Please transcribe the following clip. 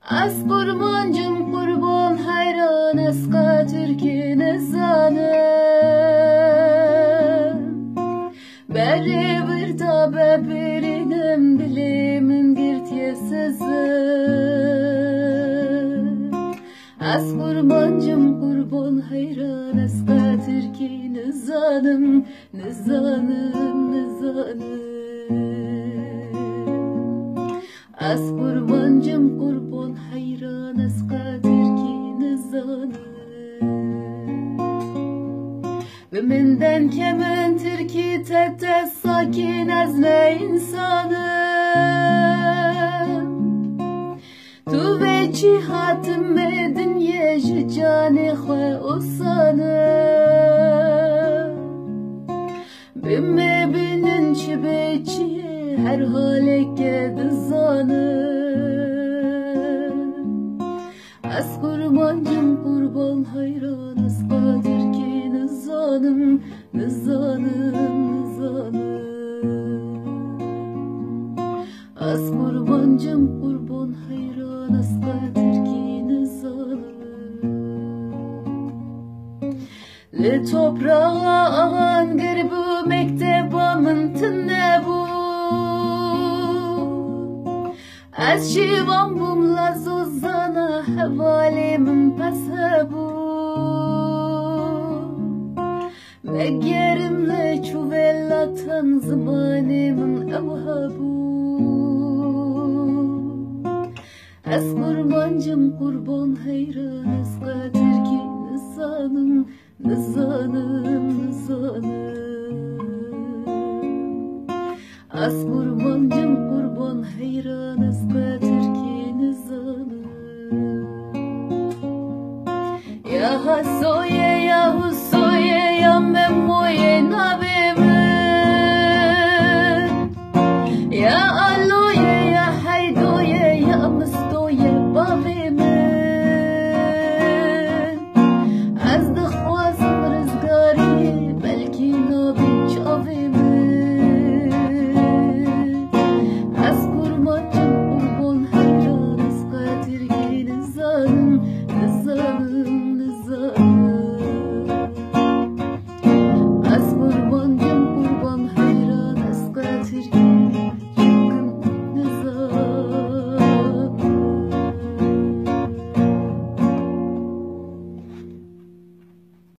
Az kurmancım kurban hayran aska Türk'üne zanım Beri bir da beberinim bilimin girtiyesizim Az kurmancım kurban hayran aska Türk'üne zanım Nizanım Az kurbancım kurban hayran az kadirki zanım Ve menden kemen Türkiye tete sakin az ne insanım Tu ve cihatım medin yeji cani khwe usanım Bimme binin çibeçiye her haleke dızanım Az kurbancım kurban hayran az kadirki nizanım Az kurbancım kurban hayran az kadirki nizanım Le toprağa ağan gırbu mektebamın tınne bu Az şivan bumla zozana hevalimin peshebu Megerimle çuvellatan zımanimin evhabu Az kurbancım kurban hayran az kadirki nizanım Az kurbancım kurban hayran az kadirki nizanım Ya hasoya